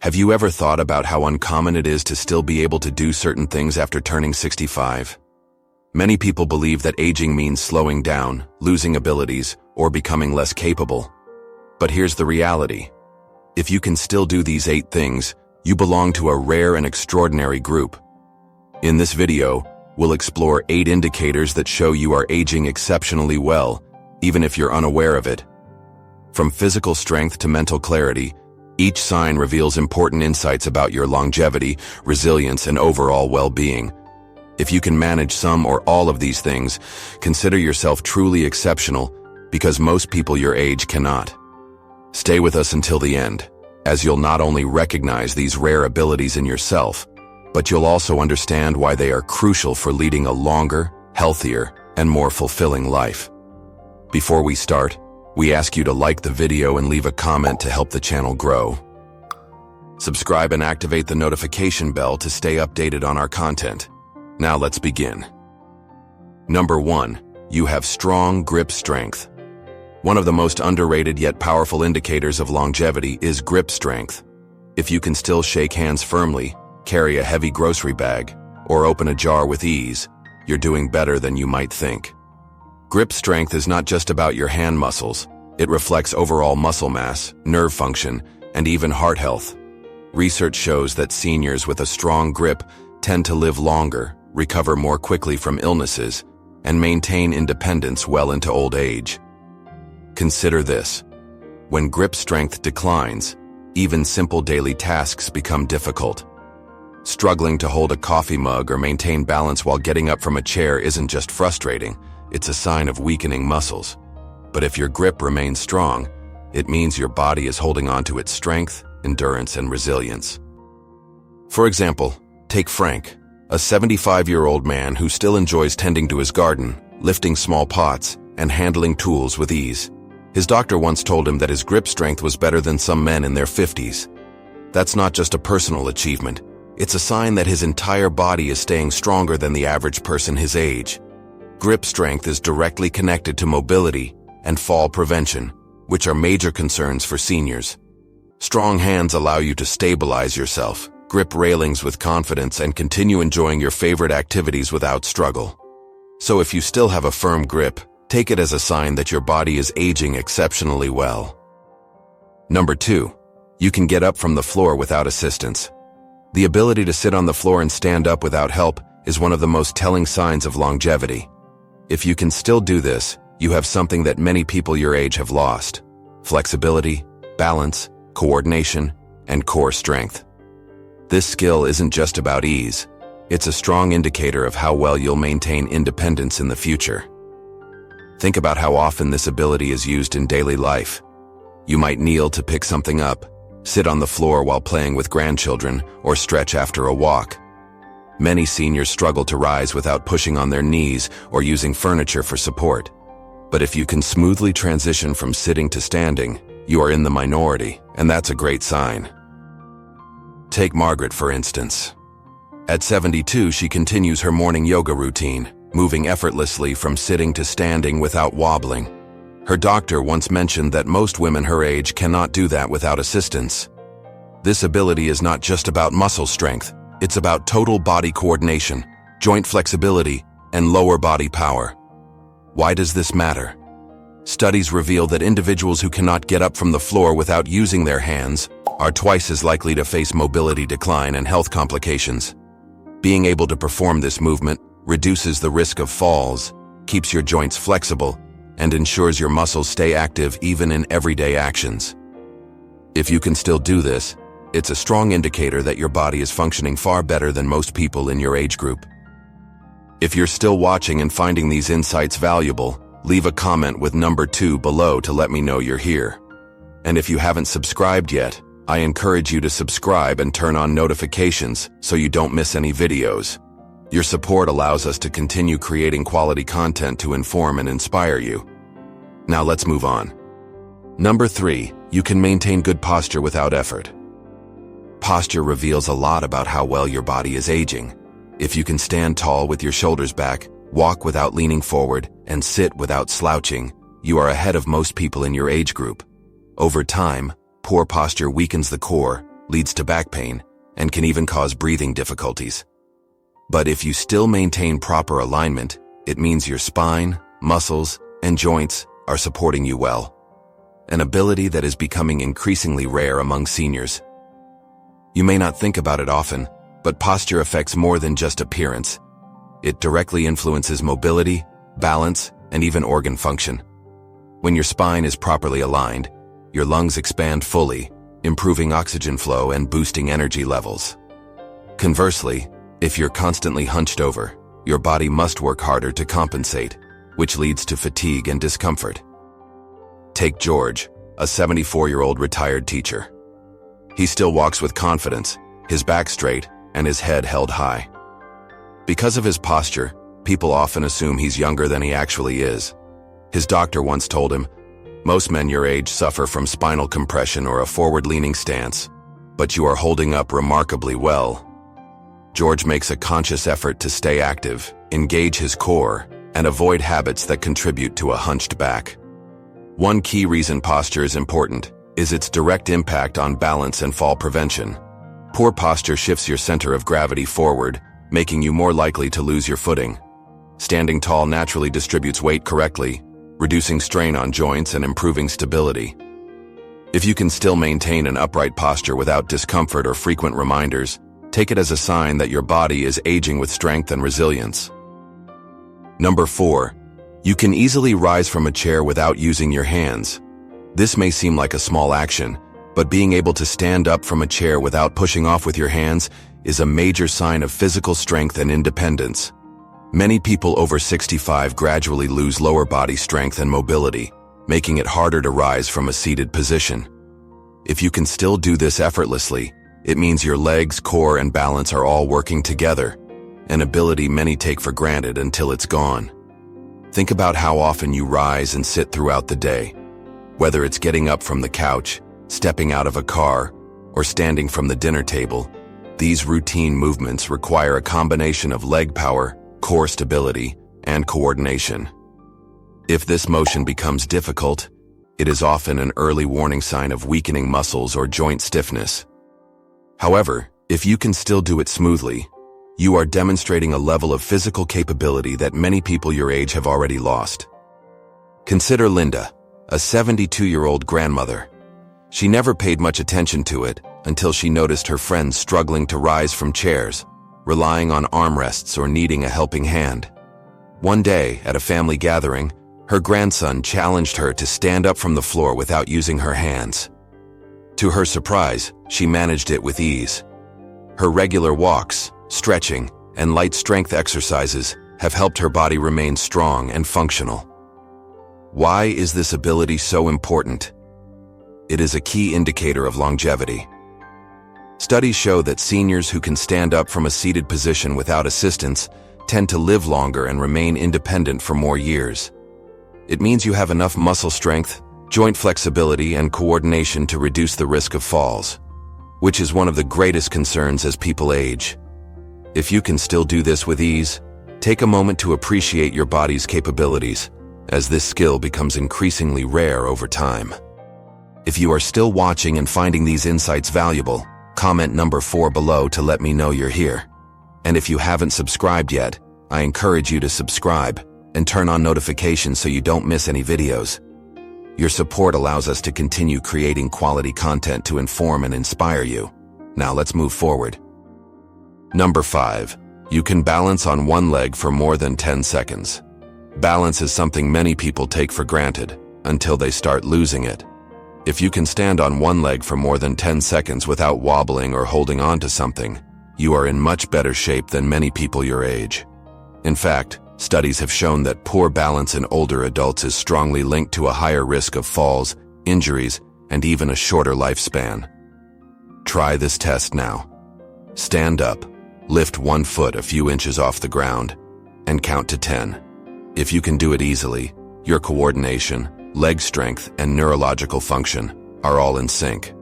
Have you ever thought about how uncommon it is to still be able to do certain things after turning 65? Many people believe that aging means slowing down, losing abilities, or becoming less capable. But here's the reality. If you can still do these 8 things, you belong to a rare and extraordinary group. In this video, we'll explore 8 indicators that show you are aging exceptionally well, even if you're unaware of it. From physical strength to mental clarity, each sign reveals important insights about your longevity, resilience, and overall well-being. If you can manage some or all of these things, consider yourself truly exceptional, because most people your age cannot. Stay with us until the end, as you'll not only recognize these rare abilities in yourself, but you'll also understand why they are crucial for leading a longer, healthier, and more fulfilling life. Before we start, we ask you to like the video and leave a comment to help the channel grow. Subscribe and activate the notification bell to stay updated on our content. Now let's begin. Number 1. You have strong grip strength. One of the most underrated yet powerful indicators of longevity is grip strength. If you can still shake hands firmly, carry a heavy grocery bag, or open a jar with ease, you're doing better than you might think. Grip strength is not just about your hand muscles. It reflects overall muscle mass, nerve function, and even heart health. Research shows that seniors with a strong grip tend to live longer, recover more quickly from illnesses, and maintain independence well into old age. Consider this. When grip strength declines, even simple daily tasks become difficult. Struggling to hold a coffee mug or maintain balance while getting up from a chair isn't just frustrating, it's a sign of weakening muscles. But if your grip remains strong, it means your body is holding on to its strength, endurance, and resilience. For example, take Frank, a 75-year-old man who still enjoys tending to his garden, lifting small pots, and handling tools with ease. His doctor once told him that his grip strength was better than some men in their 50s. That's not just a personal achievement. It's a sign that his entire body is staying stronger than the average person his age. Grip strength is directly connected to mobility and fall prevention, which are major concerns for seniors. Strong hands allow you to stabilize yourself, grip railings with confidence, and continue enjoying your favorite activities without struggle. So if you still have a firm grip, take it as a sign that your body is aging exceptionally well. Number 2. You can get up from the floor without assistance. The ability to sit on the floor and stand up without help is one of the most telling signs of longevity. If you can still do this, you have something that many people your age have lost: flexibility, balance, coordination, and core strength. This skill isn't just about ease. It's a strong indicator of how well you'll maintain independence in the future. Think about how often this ability is used in daily life. You might kneel to pick something up, sit on the floor while playing with grandchildren, or stretch after a walk. Many seniors struggle to rise without pushing on their knees or using furniture for support. But if you can smoothly transition from sitting to standing, you are in the minority, and that's a great sign. Take Margaret, for instance. At 72, she continues her morning yoga routine, moving effortlessly from sitting to standing without wobbling. Her doctor once mentioned that most women her age cannot do that without assistance. This ability is not just about muscle strength. It's about total body coordination, joint flexibility, and lower body power. Why does this matter? Studies reveal that individuals who cannot get up from the floor without using their hands are twice as likely to face mobility decline and health complications. Being able to perform this movement reduces the risk of falls, keeps your joints flexible, and ensures your muscles stay active even in everyday actions. If you can still do this, it's a strong indicator that your body is functioning far better than most people in your age group. If you're still watching and finding these insights valuable, leave a comment with number 2 below to let me know you're here. And if you haven't subscribed yet, I encourage you to subscribe and turn on notifications so you don't miss any videos. Your support allows us to continue creating quality content to inform and inspire you. Now let's move on. Number 3, you can maintain good posture without effort. Posture reveals a lot about how well your body is aging. If you can stand tall with your shoulders back, walk without leaning forward, and sit without slouching, you are ahead of most people in your age group. Over time, poor posture weakens the core, leads to back pain, and can even cause breathing difficulties. But if you still maintain proper alignment, it means your spine, muscles, and joints are supporting you well. An ability that is becoming increasingly rare among seniors. You may not think about it often, but posture affects more than just appearance. It directly influences mobility, balance, and even organ function. When your spine is properly aligned, your lungs expand fully, improving oxygen flow and boosting energy levels. Conversely, if you're constantly hunched over, your body must work harder to compensate, which leads to fatigue and discomfort. Take George, a 74-year-old retired teacher. He still walks with confidence, his back straight, and his head held high. Because of his posture, people often assume he's younger than he actually is. His doctor once told him, "Most men your age suffer from spinal compression or a forward-leaning stance, but you are holding up remarkably well." George makes a conscious effort to stay active, engage his core, and avoid habits that contribute to a hunched back. One key reason posture is important is its direct impact on balance and fall prevention. Poor posture shifts your center of gravity forward, making you more likely to lose your footing. Standing tall naturally distributes weight correctly, reducing strain on joints and improving stability. If you can still maintain an upright posture without discomfort or frequent reminders, take it as a sign that your body is aging with strength and resilience. Number 4. You can easily rise from a chair without using your hands. This may seem like a small action, but being able to stand up from a chair without pushing off with your hands is a major sign of physical strength and independence. Many people over 65 gradually lose lower body strength and mobility, making it harder to rise from a seated position. If you can still do this effortlessly, it means your legs, core, and balance are all working together, an ability many take for granted until it's gone. Think about how often you rise and sit throughout the day. Whether it's getting up from the couch, stepping out of a car, or standing from the dinner table, these routine movements require a combination of leg power, core stability, and coordination. If this motion becomes difficult, it is often an early warning sign of weakening muscles or joint stiffness. However, if you can still do it smoothly, you are demonstrating a level of physical capability that many people your age have already lost. Consider Linda, a 72-year-old grandmother. She never paid much attention to it until she noticed her friends struggling to rise from chairs, relying on armrests or needing a helping hand. One day, at a family gathering, her grandson challenged her to stand up from the floor without using her hands. To her surprise, she managed it with ease. Her regular walks, stretching, and light strength exercises have helped her body remain strong and functional. Why is this ability so important? It is a key indicator of longevity. Studies show that seniors who can stand up from a seated position without assistance tend to live longer and remain independent for more years. It means you have enough muscle strength, joint flexibility, and coordination to reduce the risk of falls, which is one of the greatest concerns as people age. If you can still do this with ease, take a moment to appreciate your body's capabilities, as this skill becomes increasingly rare over time. If you are still watching and finding these insights valuable, comment number 4 below to let me know you're here. And if you haven't subscribed yet, I encourage you to subscribe and turn on notifications so you don't miss any videos. Your support allows us to continue creating quality content to inform and inspire you. Now let's move forward. Number 5. You can balance on one leg for more than 10 seconds. Balance is something many people take for granted until they start losing it. If you can stand on one leg for more than 10 seconds without wobbling or holding on to something, you are in much better shape than many people your age. In fact, studies have shown that poor balance in older adults is strongly linked to a higher risk of falls, injuries, and even a shorter lifespan. Try this test now. Stand up, lift one foot a few inches off the ground, and count to 10. If you can do it easily, your coordination, leg strength, and neurological function are all in sync.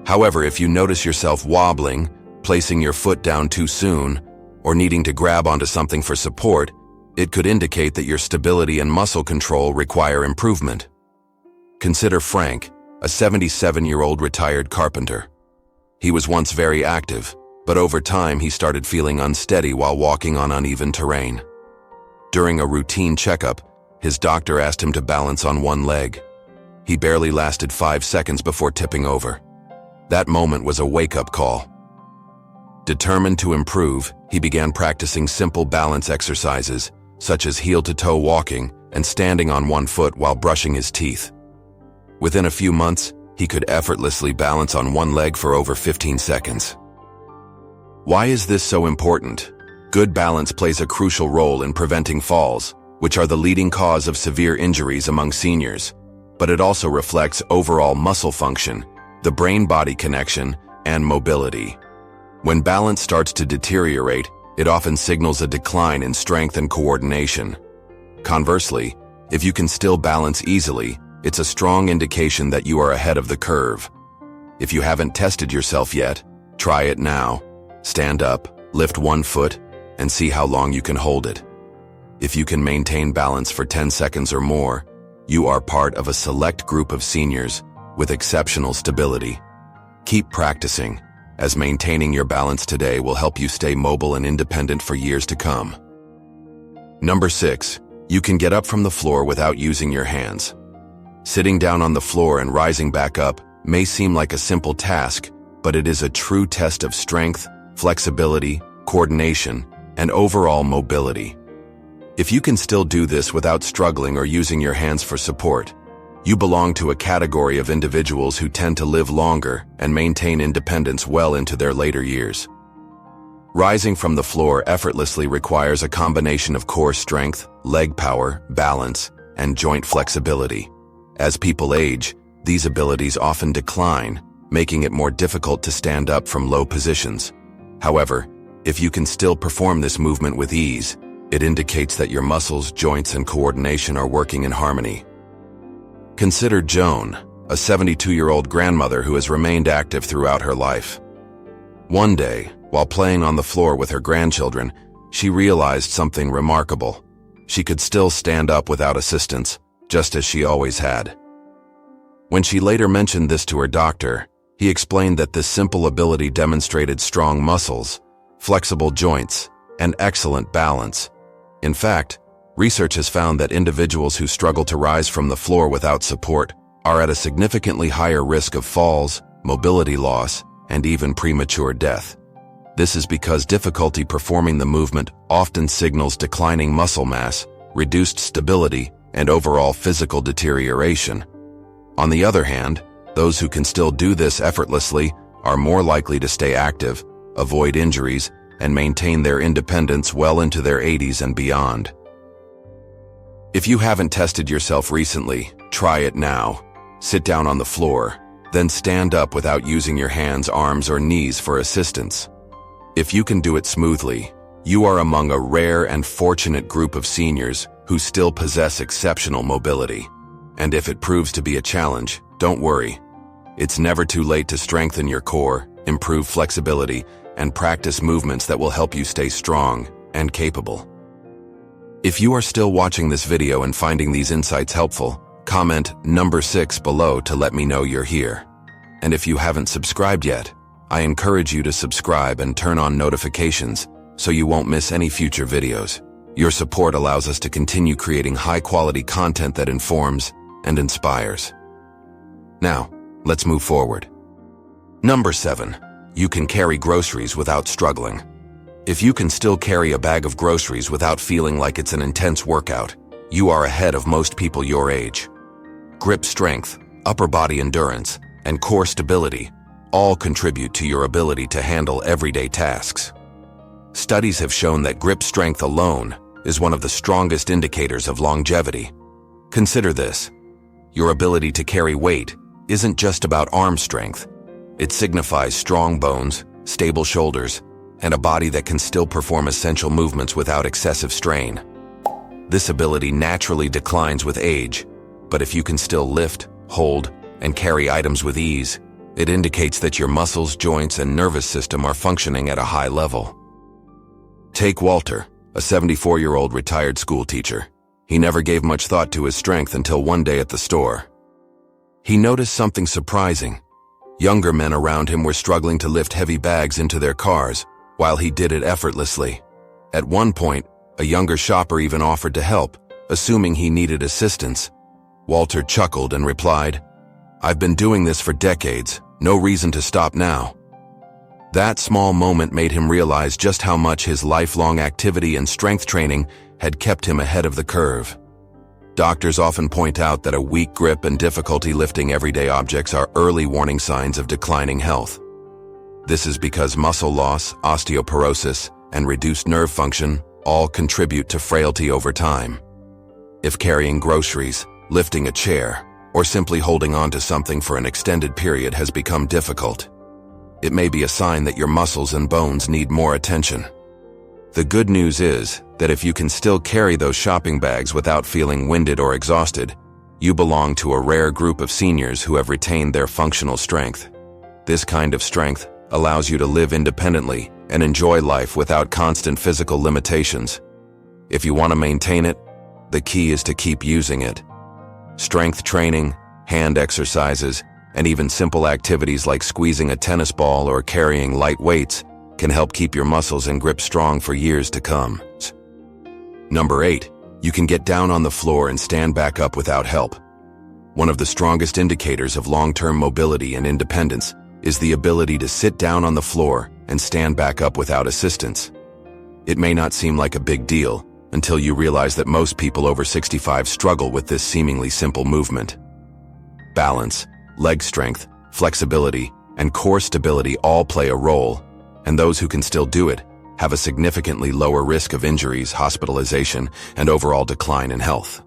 However, if you notice yourself wobbling, placing your foot down too soon, or needing to grab onto something for support, it could indicate that your stability and muscle control require improvement. Consider Frank, a 77-year-old retired carpenter. He was once very active, but over time he started feeling unsteady while walking on uneven terrain. During a routine checkup, his doctor asked him to balance on one leg. He barely lasted 5 seconds before tipping over. That moment was a wake-up call. Determined to improve, he began practicing simple balance exercises, such as heel-to-toe walking and standing on one foot while brushing his teeth. Within a few months, he could effortlessly balance on one leg for over 15 seconds. Why is this so important? Good balance plays a crucial role in preventing falls, which are the leading cause of severe injuries among seniors, but it also reflects overall muscle function, the brain-body connection, and mobility. When balance starts to deteriorate, it often signals a decline in strength and coordination. Conversely, if you can still balance easily, it's a strong indication that you are ahead of the curve. If you haven't tested yourself yet, try it now. Stand up, lift one foot, and see how long you can hold it. If you can maintain balance for 10 seconds or more, you are part of a select group of seniors with exceptional stability. Keep practicing, as maintaining your balance today will help you stay mobile and independent for years to come. Number 6. You can get up from the floor without using your hands. Sitting down on the floor and rising back up may seem like a simple task, but it is a true test of strength, flexibility, coordination, and overall mobility. If you can still do this without struggling or using your hands for support, you belong to a category of individuals who tend to live longer and maintain independence well into their later years. Rising from the floor effortlessly requires a combination of core strength, leg power, balance, and joint flexibility. As people age, these abilities often decline, making it more difficult to stand up from low positions. However, if you can still perform this movement with ease, it indicates that your muscles, joints, and coordination are working in harmony. Consider Joan, a 72-year-old grandmother who has remained active throughout her life. One day, while playing on the floor with her grandchildren, she realized something remarkable. She could still stand up without assistance, just as she always had. When she later mentioned this to her doctor, he explained that this simple ability demonstrated strong muscles, flexible joints, and excellent balance. In fact, research has found that individuals who struggle to rise from the floor without support are at a significantly higher risk of falls, mobility loss, and even premature death. This is because difficulty performing the movement often signals declining muscle mass, reduced stability, and overall physical deterioration. On the other hand, those who can still do this effortlessly are more likely to stay active, avoid injuries, and maintain their independence well into their 80s and beyond. If you haven't tested yourself recently, try it now. Sit down on the floor, then stand up without using your hands, arms, or knees for assistance. If you can do it smoothly, you are among a rare and fortunate group of seniors who still possess exceptional mobility. And if it proves to be a challenge, don't worry. It's never too late to strengthen your core, improve flexibility, and practice movements that will help you stay strong and capable. If you are still watching this video and finding these insights helpful, comment number 6 below to let me know you're here. And if you haven't subscribed yet, I encourage you to subscribe and turn on notifications so you won't miss any future videos. Your support allows us to continue creating high-quality content that informs and inspires. Now, let's move forward. Number 7. You can carry groceries without struggling. If you can still carry a bag of groceries without feeling like it's an intense workout, you are ahead of most people your age. Grip strength, upper body endurance, and core stability all contribute to your ability to handle everyday tasks. Studies have shown that grip strength alone is one of the strongest indicators of longevity. Consider this. Your ability to carry weight isn't just about arm strength. It signifies strong bones, stable shoulders, and a body that can still perform essential movements without excessive strain. This ability naturally declines with age, but if you can still lift, hold, and carry items with ease, it indicates that your muscles, joints, and nervous system are functioning at a high level. Take Walter, a 74-year-old retired school teacher. He never gave much thought to his strength until one day at the store. He noticed something surprising. Younger men around him were struggling to lift heavy bags into their cars, while he did it effortlessly. At one point, a younger shopper even offered to help, assuming he needed assistance. Walter chuckled and replied, "I've been doing this for decades, no reason to stop now." That small moment made him realize just how much his lifelong activity and strength training had kept him ahead of the curve. Doctors often point out that a weak grip and difficulty lifting everyday objects are early warning signs of declining health. This is because muscle loss, osteoporosis, and reduced nerve function all contribute to frailty over time. If carrying groceries, lifting a chair, or simply holding on to something for an extended period has become difficult, it may be a sign that your muscles and bones need more attention. The good news is that if you can still carry those shopping bags without feeling winded or exhausted, you belong to a rare group of seniors who have retained their functional strength. This kind of strength allows you to live independently and enjoy life without constant physical limitations. If you want to maintain it, the key is to keep using it. Strength training, hand exercises, and even simple activities like squeezing a tennis ball or carrying light weights can help keep your muscles and grip strong for years to come. Number 8, you can get down on the floor and stand back up without help. One of the strongest indicators of long-term mobility and independence is the ability to sit down on the floor and stand back up without assistance. It may not seem like a big deal until you realize that most people over 65 struggle with this seemingly simple movement. Balance, leg strength, flexibility, and core stability all play a role, and those who can still do it have a significantly lower risk of injuries, hospitalization, and overall decline in health.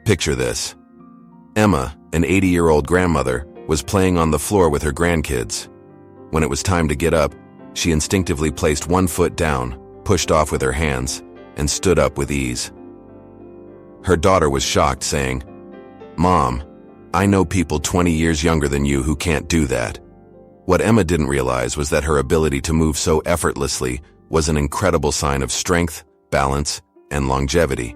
Picture this. Emma, an 80-year-old grandmother, was playing on the floor with her grandkids. When it was time to get up, she instinctively placed one foot down, pushed off with her hands, and stood up with ease. Her daughter was shocked, saying, "Mom, I know people 20 years younger than you who can't do that." What Emma didn't realize was that her ability to move so effortlessly was an incredible sign of strength, balance, and longevity.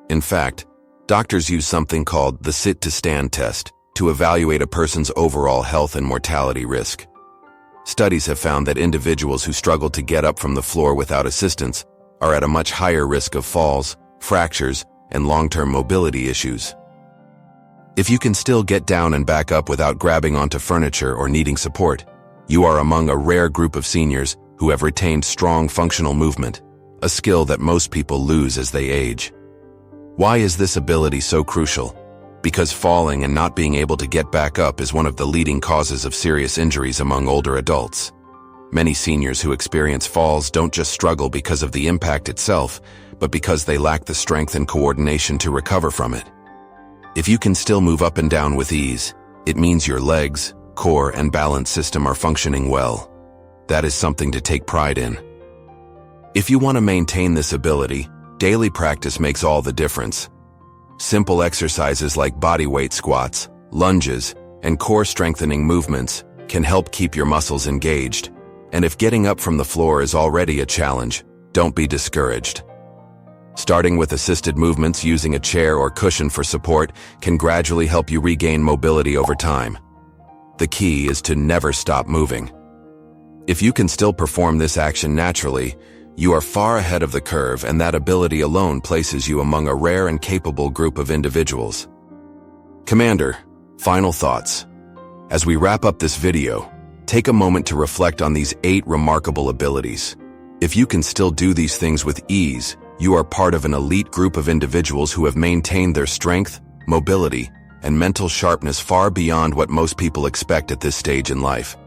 In fact, doctors use something called the sit-to-stand test to evaluate a person's overall health and mortality risk. Studies have found that individuals who struggle to get up from the floor without assistance are at a much higher risk of falls, fractures, and long-term mobility issues. If you can still get down and back up without grabbing onto furniture or needing support, you are among a rare group of seniors who have retained strong functional movement, a skill that most people lose as they age. Why is this ability so crucial? Because falling and not being able to get back up is one of the leading causes of serious injuries among older adults. Many seniors who experience falls don't just struggle because of the impact itself, but because they lack the strength and coordination to recover from it. If you can still move up and down with ease, it means your legs, core, and balance system are functioning well. That is something to take pride in. If you want to maintain this ability, daily practice makes all the difference. Simple exercises like bodyweight squats, lunges, and core strengthening movements can help keep your muscles engaged. And if getting up from the floor is already a challenge, don't be discouraged. Starting with assisted movements using a chair or cushion for support can gradually help you regain mobility over time. The key is to never stop moving. If you can still perform this action naturally, you are far ahead of the curve, and that ability alone places you among a rare and capable group of individuals. Commander, final thoughts. As we wrap up this video, take a moment to reflect on these 8 remarkable abilities. If you can still do these things with ease, you are part of an elite group of individuals who have maintained their strength, mobility, and mental sharpness far beyond what most people expect at this stage in life.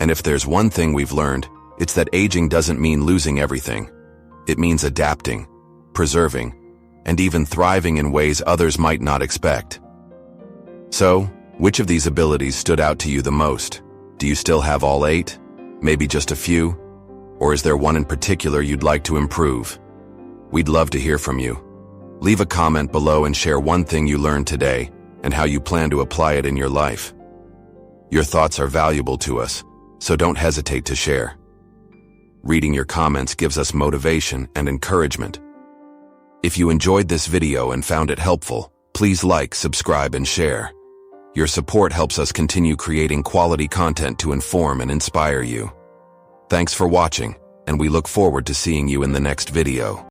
And if there's one thing we've learned, it's that aging doesn't mean losing everything. It means adapting, preserving, and even thriving in ways others might not expect. So, which of these abilities stood out to you the most? Do you still have all 8? Maybe just a few? Or is there one in particular you'd like to improve? We'd love to hear from you. Leave a comment below and share one thing you learned today and how you plan to apply it in your life. Your thoughts are valuable to us, so don't hesitate to share. Reading your comments gives us motivation and encouragement. If you enjoyed this video and found it helpful, please like, subscribe, and share. Your support helps us continue creating quality content to inform and inspire you. Thanks for watching, and we look forward to seeing you in the next video.